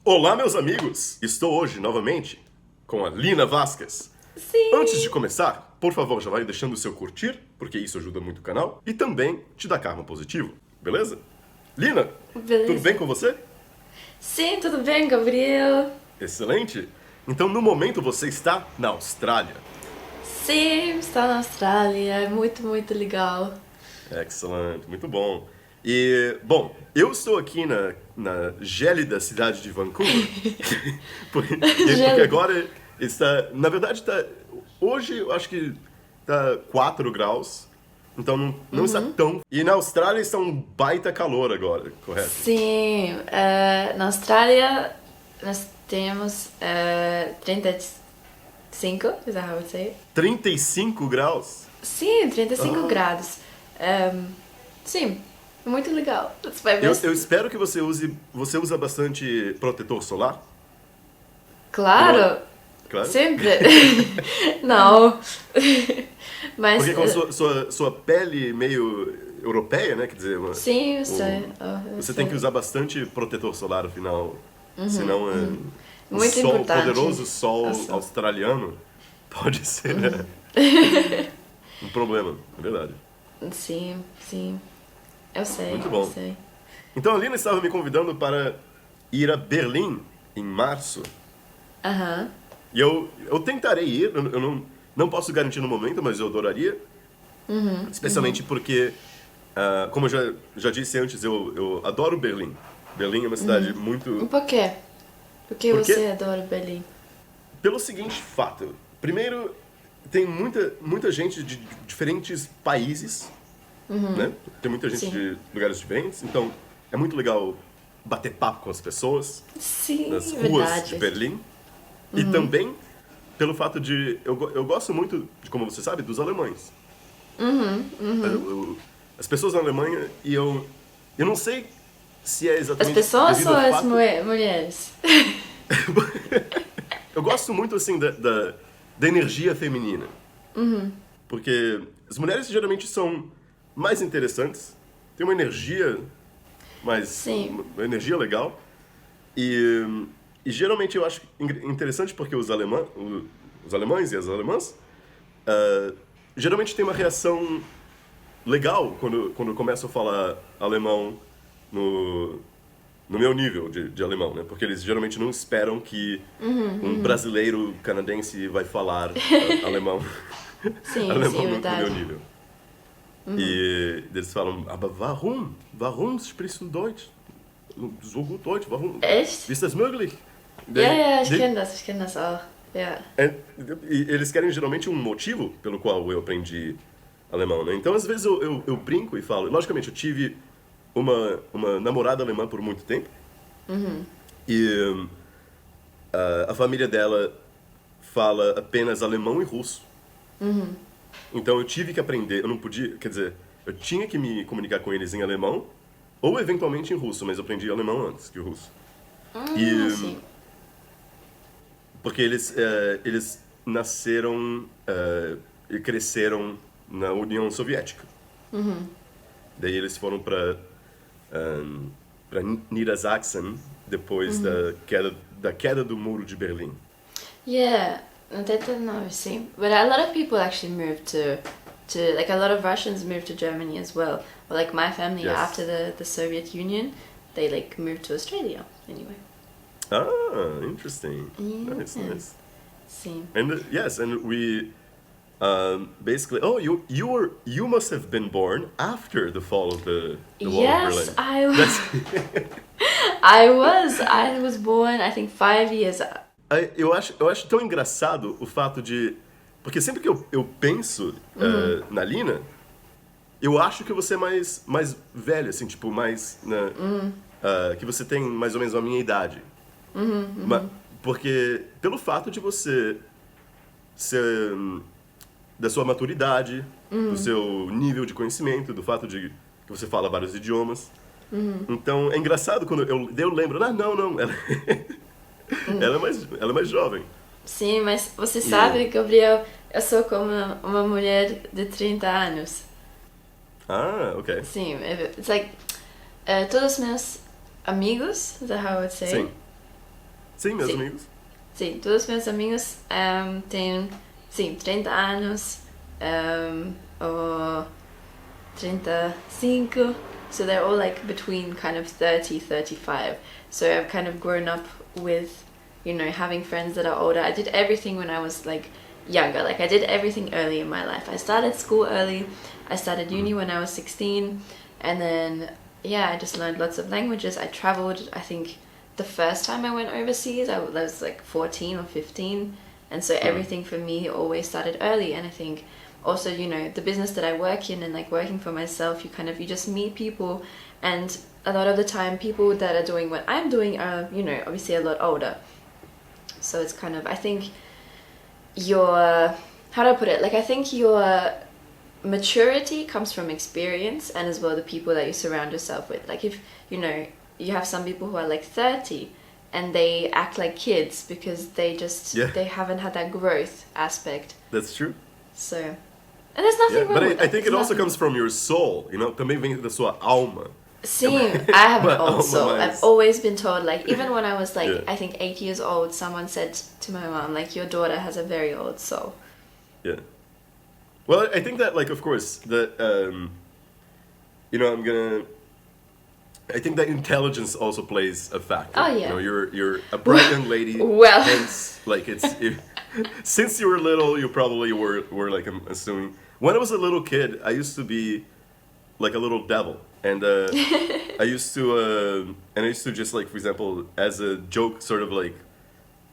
Olá, meus amigos! Estou hoje, novamente, com a Lina Vasquez. Sim! Antes de começar, por favor, já vai deixando o seu curtir, porque isso ajuda muito o canal, e também te dá karma positivo, beleza? Lina, Beleza. tudo bem com você? Sim, tudo bem, Gabriel? Excelente! Então, no momento, você está na Austrália. Sim, está na Austrália, é muito, muito legal. Excelente, muito bom. E, bom, eu estou aqui na gélida cidade de Vancouver, porque agora está, na verdade, hoje eu acho que está 4 graus, então não está tão... E na Austrália está um baita calor agora, correto? Sim, na Austrália nós temos 35, is that how I would say it? 35 graus? Sim, 35 graus. Sim, muito legal. That's my best. Eu espero que você usa bastante protetor solar. Claro, Claro. sempre. Não. Mas Porque com a sua pele meio europeia, né? Quer dizer, sim, eu sei. você tem que usar bastante protetor solar no final. Senão o Muito importante. poderoso sol australiano pode ser um problema, é verdade. Sim, sim. Eu sei. Muito bom. Eu sei. Então a Lina estava me convidando para ir a Berlim em março. Aham. E eu tentarei ir, eu não posso garantir no momento, mas eu adoraria. Especialmente porque, como eu já disse antes, eu adoro Berlim. Berlim é uma cidade muito... Por quê? Por que Por quê? você adora Berlim? Pelo seguinte fato. Primeiro, tem muita gente de diferentes países, né? Tem muita gente Sim. de lugares diferentes, então é muito legal bater papo com as pessoas Sim, nas ruas verdade. de Berlim. E também pelo fato de... Eu gosto muito, como você sabe, dos alemães. As pessoas na Alemanha, e eu não sei se é As exatamente pessoas devido ou ao as fato... mulheres? Eu gosto muito, assim, da energia feminina. Porque as mulheres geralmente são mais interessantes, têm uma energia mais... Sim. Uma energia legal. E geralmente eu acho interessante porque os alemães e as alemãs geralmente têm uma reação legal quando eu começo a falar alemão no meu nível de alemão, né? Porque eles geralmente não esperam que um brasileiro canadense vai falar alemão, Sim, alemão sim, no verdade. meu nível. E eles falam, aber warum? Warum sprichst du Deutsch? So gut Deutsch, warum? Echt? Wie ist das möglich? Ja, ich kenne das auch. Ja. E eles querem geralmente um motivo pelo qual eu aprendi alemão, né? Então, às vezes, eu brinco e falo... Logicamente, eu tive uma namorada alemã por muito tempo. E a família dela fala apenas alemão e russo. Então, eu tive que aprender... Eu não podia... Quer dizer, eu tinha que me comunicar com eles em alemão ou, eventualmente, em russo. Mas eu aprendi alemão antes que o russo. Sim. Porque eles nasceram e cresceram na União Soviética. Daí eles foram para Niedersachsen depois da queda do Muro de Berlim. Yeah, I didn't know, sim. But a lot of people actually moved to like a lot of Russians moved to Germany as well. Or like my family Yes. after the Soviet Union, they like moved to Australia anyway. Ah, interesting. Nice. Sim. And yes, and we basically. Oh, you must have been born after the fall of the wall of Yes, Berlin. I was born I think 5 years. Eu acho tão engraçado o fato de... Porque sempre que eu penso na Lina, eu acho que você é mais velha, assim, tipo, mais... que você tem mais ou menos a minha idade. Porque pelo fato de você ser... da sua maturidade, do seu nível de conhecimento, do fato de que você fala vários idiomas. Então, é engraçado quando eu lembro... Não, ela é mais jovem. Sim, mas você sabe, Gabriel, eu sou como uma mulher de 30 anos. Ah, ok. Sim, it's like todos os meus amigos, is that how I would say? Sim. Sim, meus Sim. amigos. Sim, todos os meus amigos têm, sim, 30 anos or 35. So they're all like between kind of 30, 35. So I've kind of grown up with, you know, having friends that are older. I did everything when I was like younger. Like I did everything early in my life. I started school early. I started uni when I was 16. And then, yeah, I just learned lots of languages. I traveled, I think the first time I went overseas, I was like 14 or 15. And so everything for me always started early. And I think also, you know, the business that I work in and like working for myself, you just meet people, and a lot of the time people that are doing what I'm doing are, you know, obviously a lot older. So it's kind of, I think your, how do I put it? Like I think your maturity comes from experience, and as well the people that you surround yourself with. Like if, you know, you have some people who are like 30 and they act like kids because they just, they haven't had that growth aspect. That's true. So, and there's nothing wrong with that. I think it also comes from your soul, you know? Também vem da sua alma. Sim, I have an old soul. Mais... I've always been told, like, even when I was like, I think 8 years old, someone said to my mom, like, your daughter has a very old soul. Yeah. Well, I think that, like, of course, that, you know, I think that intelligence also plays a factor. Oh, yeah. You know, you're a bright young lady. Well. Hence, like, since you were little, you probably were like, I'm assuming. When I was a little kid, I used to be like a little devil. And I used to just, like, for example, as a joke, sort of like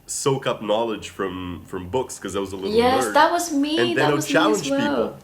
soak up knowledge from books because I was a little nerd. Yes, that was me. And then that I would was challenge me as well. people.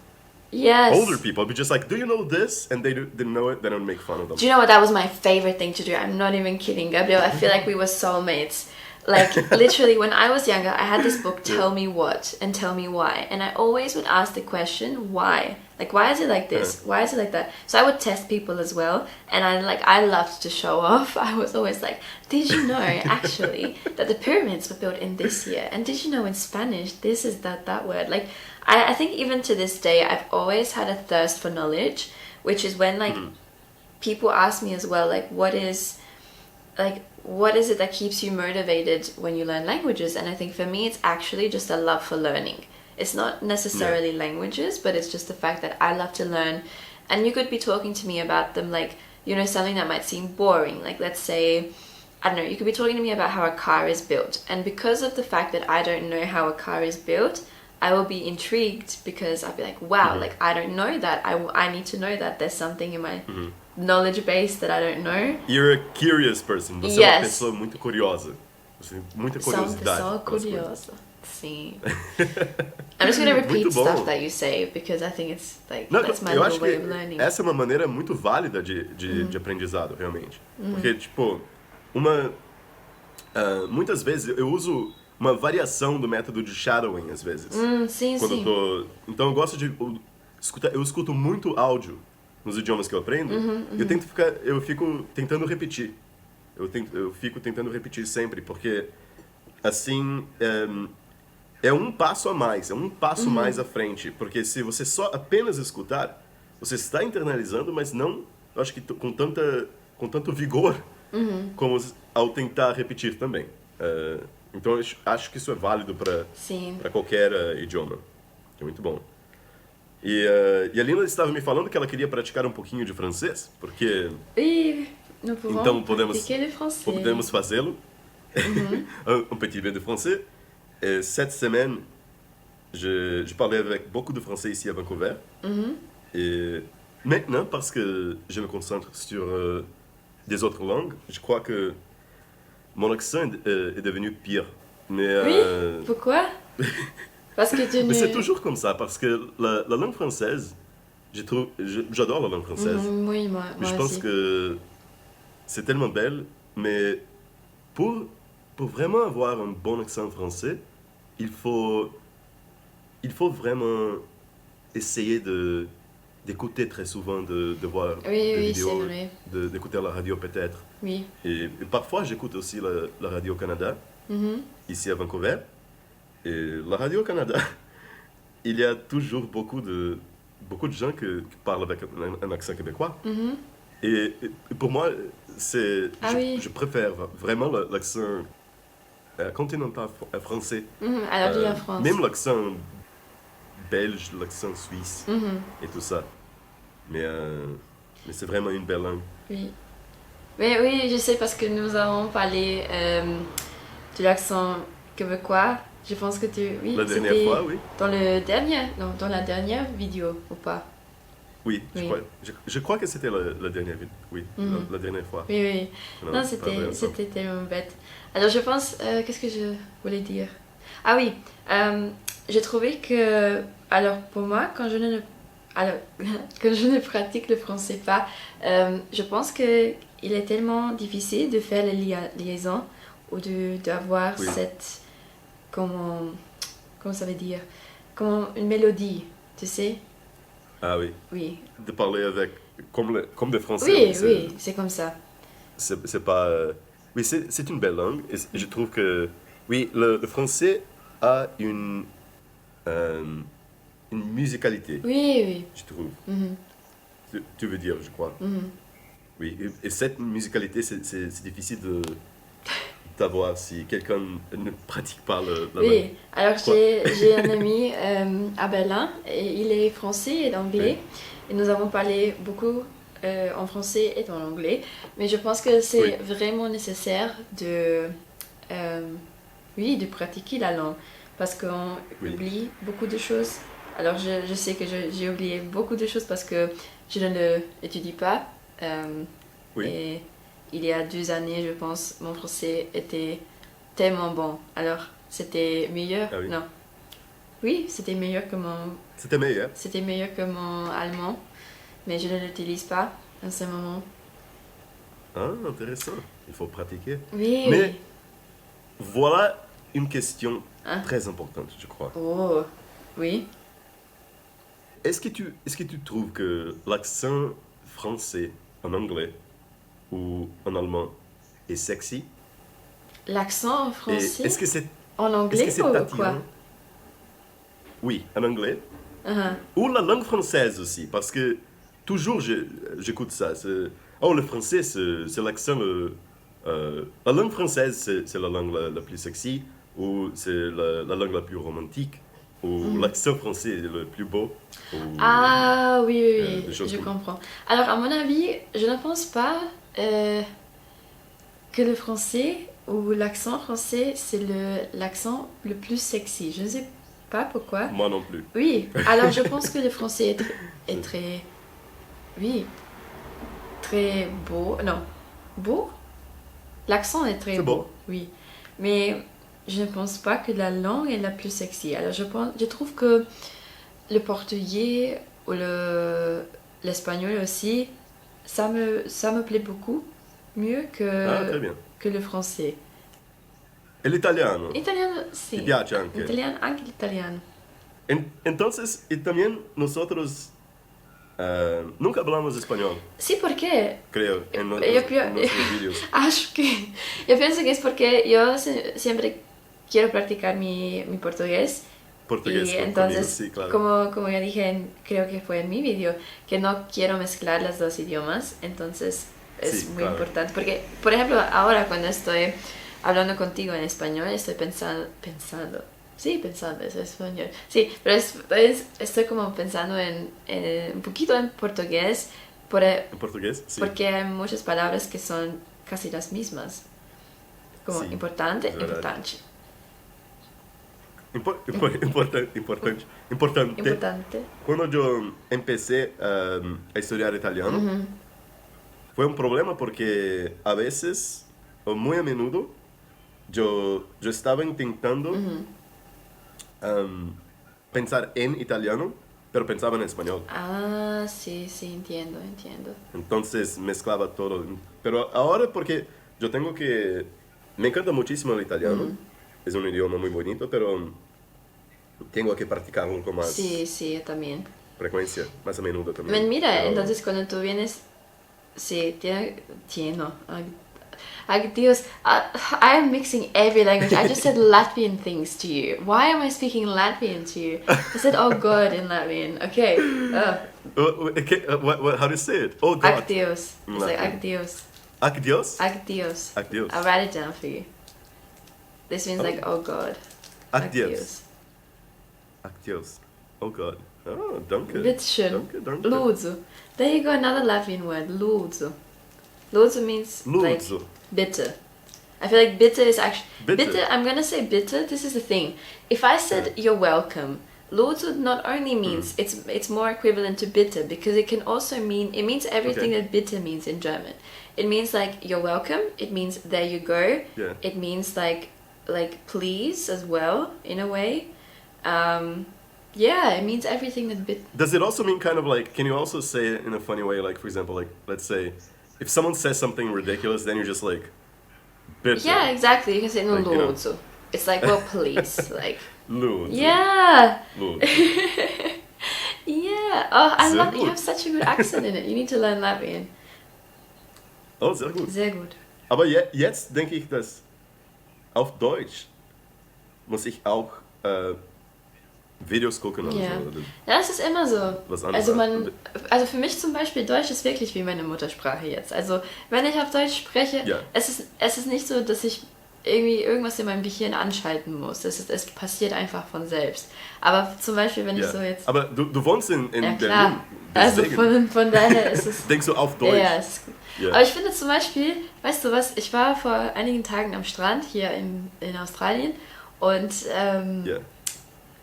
Yes. Older people. I'd be just like, do you know this? And they didn't know it, then I would make fun of them. Do you know what? That was my favorite thing to do. I'm not even kidding, Gabriel. I feel like we were soulmates. Like, literally, when I was younger, I had this book, Tell Me What and Tell Me Why. And I always would ask the question, why? Like, why is it like this? Why is it like that? So I would test people as well. And I loved to show off. I was always like, did you know, actually, that the pyramids were built in this year? And did you know in Spanish, this is that word? Like, I think even to this day, I've always had a thirst for knowledge, which is when, like, people ask me as well, like, what is it that keeps you motivated when you learn languages? And I think for me, it's actually just a love for learning. It's not necessarily languages, but it's just the fact that I love to learn. And you could be talking to me about them, like, you know, something that might seem boring. Like, let's say, I don't know, you could be talking to me about how a car is built. And because of the fact that I don't know how a car is built, I will be intrigued because I'll be like, wow, like, I don't know that. I need to know that. There's something in my knowledge base that I don't know. You're a curious person. Você é uma pessoa muito curiosa. Você tem muita curiosidade. Sou uma pessoa curiosa. Sim. I'm just going to repeat stuff that you say because I think it's like, that's my little way of learning. Essa é uma maneira muito válida de aprendizado, realmente. Porque, tipo, muitas vezes eu uso uma variação do método de shadowing, às vezes. Sim, quando sim. Então eu gosto de escutar, eu escuto muito áudio nos idiomas que eu aprendo, eu fico tentando repetir. Eu fico tentando repetir sempre, porque assim é um passo a mais, é um passo mais à frente. Porque se você só apenas escutar, você está internalizando, mas não, eu acho que com tanto vigor como ao tentar repetir também. Então eu acho que isso é válido para qualquer idioma. É muito bom. E a Lina estava me falando que ela queria praticar um pouquinho de francês, porque... Então podemos fazê-lo. Un petit peu de français. Cette semaine, je parlais avec beaucoup de français ici à Vancouver. Et maintenant, parce que je me concentre sur des autres langues, je crois que mon accent est devenu pire. Mais, oui, pourquoi? Parce que mais c'est toujours comme ça, parce que la langue française, j'adore la langue française. Oui, moi je pense que c'est tellement belle, mais pour vraiment avoir un bon accent français, il faut vraiment essayer d'écouter très souvent, de voir des vidéos, d'écouter la radio peut-être. Oui. Et parfois, j'écoute aussi la radio Canada, ici à Vancouver. Et la radio Canada, il y a toujours beaucoup de gens qui parlent avec un accent québécois. Et pour moi, je préfère vraiment l'accent continental français. Alors de la France. Même l'accent belge, l'accent suisse et tout ça. Mais c'est vraiment une belle langue. Oui. Mais oui, je sais parce que nous avons parlé de l'accent québécois. Je pense que tu... Oui, La dernière c'était fois, oui. dans la dernière vidéo, ou pas? Oui, Oui. je crois que c'était la dernière vidéo. Oui, la dernière fois. Oui, oui. Non, c'était tellement bête. Alors, je pense... qu'est-ce que je voulais dire? Ah oui, j'ai trouvé que... Alors, pour moi, quand je ne pratique le français pas, je pense que il est tellement difficile de faire les liaisons ou d'avoir cette... Comment ça veut dire? Comme une mélodie, tu sais? Ah oui. Oui. De parler avec... Comme des Français. Oui, oui, c'est comme ça. C'est pas... Oui, c'est une belle langue. Et je trouve que... Oui, le français a une musicalité, Oui, oui. je trouve. Tu veux dire, je crois. Oui, et cette musicalité, c'est difficile d'avoir si quelqu'un ne pratique pas la langue. Oui, alors j'ai un ami à Berlin, et il est français et anglais, et nous avons parlé beaucoup en français et en anglais, mais je pense que c'est vraiment nécessaire de pratiquer la langue, parce qu'on oublie beaucoup de choses. Alors je sais que j'ai oublié beaucoup de choses parce que je ne l'étudie pas, et il y a 2 années, je pense, mon français était tellement bon. Alors, c'était meilleur. Ah oui. Non. Oui, c'était meilleur que mon... C'était meilleur. C'était meilleur que mon allemand, mais je ne l'utilise pas en ce moment. Ah, intéressant. Il faut pratiquer. Oui, mais oui. Voilà une question très importante, je crois. Oh, oui. Est-ce que tu trouves que l'accent français en anglais ou en allemand est sexy? L'accent en français? Et est-ce que c'est en anglais est-ce que c'est ou attirant? quoi? Oui, en anglais. Ou la langue française aussi, parce que toujours j'écoute ça. Oh, le français, c'est l'accent... la langue française, c'est la langue la plus sexy, ou c'est la langue la plus romantique, ou l'accent français est le plus beau. Ah oui, oui, des choses je comme- comprends. Alors, à mon avis, je ne pense pas que le français ou l'accent français, c'est l'accent le plus sexy. Je ne sais pas pourquoi. Moi non plus. Oui, alors je pense que le français est très... Oui, très beau. Non, beau? L'accent est très C'est beau. beau. Oui. Mais je ne pense pas que la langue est la plus sexy. Alors je trouve que le portugais ou l'espagnol aussi, ça me plaît beaucoup mieux Très bien. que le français. E l'italiano? Italiano, sì. Ti piace anche? Italiano, anche l'italiano. Entonces, y también nosotros nunca hablamos español, Sì, perché creo, en Yo nuestros vídeos. acho que... Yo pienso que es porque yo siempre quiero practicar mi portugués. Portugués, Y conmigo, entonces, sí, claro. como ya dije, creo que fue en mi vídeo, que no quiero mezclar los dos idiomas, entonces es Sí, muy claro. importante. Porque, por ejemplo, ahora cuando estoy hablando contigo en español, estoy pensando, eso es español. Sí, pero estoy como pensando en un poquito en portugués, En portugués, sí. porque hay muchas palabras que son casi las mismas. Como Sí, importante, es verdad. importante. Importante. Cuando yo empecé a estudiar italiano, fue un problema porque a veces, o muy a menudo, yo estaba intentando pensar en italiano, pero pensaba en español. Ah, sí, entiendo. Entonces mezclaba todo. Pero ahora porque yo tengo que... Me encanta muchísimo el italiano. Es un idioma muy bonito, pero tengo que practicarlo con más Sí, yo también. frecuencia, más a menudo también. Mira, Pero- entonces cuando tú vienes... Sí, no. Ay, Dios, I am mixing every language. I just said Latvian things to you. Why am I speaking Latvian to you? I said, oh God in Latvian. Okay. how do you say it? Oh God. Ak Dios. It's like Latvian. Ak Dios. Ak Dios? Ak Dios. Ak Dios. I'll write it down for you. This means like, oh God. Adios. Adios. Oh God. Oh, danke. Bitteschön. Danke. Lūdzu. There you go, another Latvian word. Lūdzu. Lūdzu means like bitte. I feel like bitte is actually... Bitte, I'm gonna say bitte. This is the thing. If I said you're welcome, lūdzu not only means it's more equivalent to bitte, because it can also mean, it means everything that bitte means in German. It means like you're welcome. It means there you go. Yeah. It means like please as well in a way. Yeah, it means everything that bitte. Does it also mean kind of like, can you also say it in a funny way, like for example, like let's say if someone says something ridiculous, then you're just like bitte. Yeah, exactly. You can say no, like, lūdzu. It's like, well, please, like. Lūdzu. Yeah. Lūdzu. Yeah. Oh, I Sehr love. gut. You have such a good accent in it. You need to learn Latvian. Oh, sehr gut. Sehr gut. Aber jetzt denke ich, dass auf Deutsch muss ich auch Videos gucken oder Ja. so. Oder Ja, es ist immer so. was anderes. Also für mich zum Beispiel, Deutsch ist wirklich wie meine Muttersprache jetzt. Also wenn ich auf Deutsch spreche, Ja. es ist nicht so, dass ich irgendwie irgendwas in meinem Gehirn anschalten muss. Es passiert einfach von selbst. Aber zum Beispiel, wenn ich so jetzt... Aber du wohnst in Ja, Berlin. klar. Also von daher ist es... Denkst du auf Deutsch? Ja, es ist gut. Ja. Aber ich finde zum Beispiel, weißt du was, ich war vor einigen Tagen am Strand hier in Australien und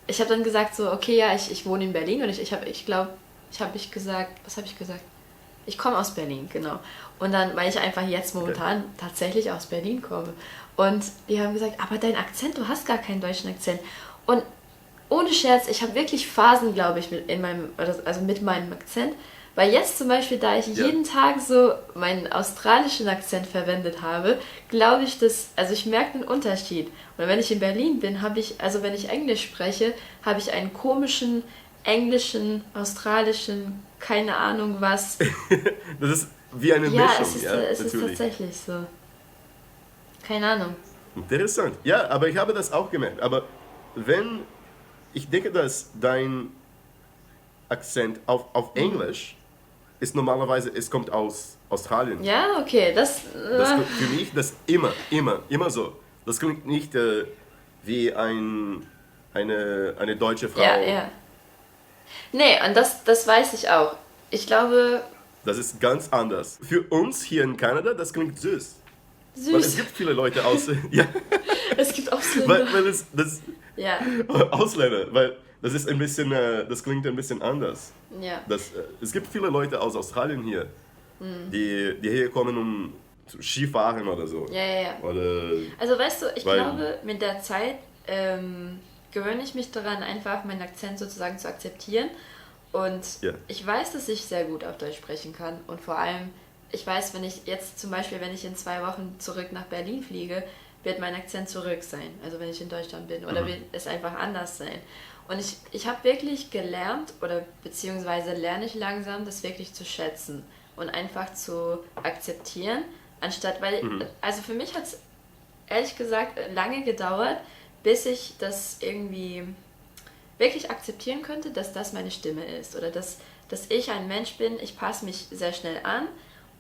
ich habe dann gesagt so, okay, ja, ich wohne in Berlin und ich habe gesagt, was habe ich gesagt? Ich komme aus Berlin, genau. Und dann, weil ich einfach jetzt momentan tatsächlich aus Berlin komme. Und die haben gesagt, aber dein Akzent, du hast gar keinen deutschen Akzent. Und ohne Scherz, ich habe wirklich Phasen, glaube ich, mit meinem Akzent. Weil jetzt zum Beispiel, da ich jeden Tag so meinen australischen Akzent verwendet habe, glaube ich, also ich merke den Unterschied. Und wenn ich in Berlin bin, wenn ich Englisch spreche, habe ich einen komischen, englischen, australischen, keine Ahnung was. Das ist wie eine Mischung. Es ist tatsächlich so. Keine Ahnung. Interessant. Ja, aber ich habe das auch gemerkt. Aber ich denke, dass dein Akzent auf Englisch ist normalerweise, es kommt aus Australien. Ja, okay, Für mich das immer so. Das klingt nicht wie eine deutsche Frau. Ja. Nee, und das weiß ich auch. Ich glaube... Das ist ganz anders. Für uns hier in Kanada, das klingt süß. Süß. Weil es gibt viele Leute aus... ja. Es gibt Ausländer. Ausländer, weil das ist ein bisschen, das klingt ein bisschen anders. Ja. Es gibt viele Leute aus Australien hier, die hier kommen, um zu Skifahren oder so. Ja. Oder, also weißt du, ich glaube, mit der Zeit gewöhne ich mich daran, einfach meinen Akzent sozusagen zu akzeptieren. Und ich weiß, dass ich sehr gut auf Deutsch sprechen kann. Und vor allem, ich weiß, wenn ich jetzt zum Beispiel, wenn ich in 2 Wochen zurück nach Berlin fliege, wird mein Akzent zurück sein. Also wenn ich in Deutschland bin. Oder wird es einfach anders sein. Und ich habe wirklich gelernt, oder beziehungsweise lerne ich langsam, das wirklich zu schätzen. Und einfach zu akzeptieren. Anstatt, also für mich hat es ehrlich gesagt lange gedauert, bis ich das irgendwie wirklich akzeptieren könnte, dass das meine Stimme ist. Oder dass ich ein Mensch bin, ich passe mich sehr schnell an.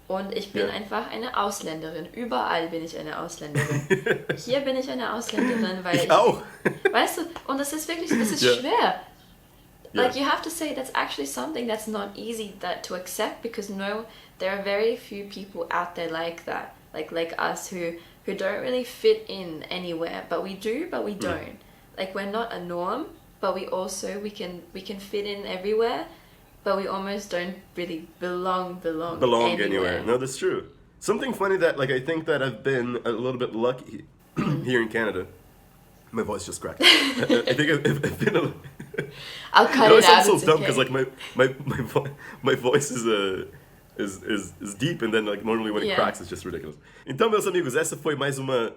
Und ich bin einfach eine Ausländerin. Überall bin ich eine Ausländerin. Hier bin ich eine Ausländerin, weil ich auch. Weißt du, und das ist wirklich, das ist schwer. Like you have to say that's actually something that's not easy to accept, because there are very few people out there like that, like us who don't really fit in anywhere, but we do, but we don't. Like we're not a norm, but we can fit in everywhere. But we almost don't really belong anywhere. No, that's true. Something funny that, like, I think that I've been a little bit lucky here in Canada. My voice just cracked. I think I've been a... I'll cut it out. It sounds so dumb because like my voice is deep, and then like normally when it cracks it's just ridiculous. Então, meus amigos, essa foi mais uma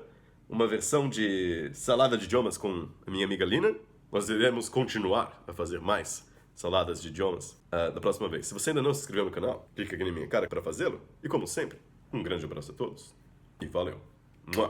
versão de Salada de Idiomas com a minha amiga Lina. Nós iremos continuar a fazer mais saladas de idiomas da próxima vez. Se você ainda não se inscreveu no canal, clica aqui na minha cara para fazê-lo. E como sempre, um grande abraço a todos e valeu! Mua.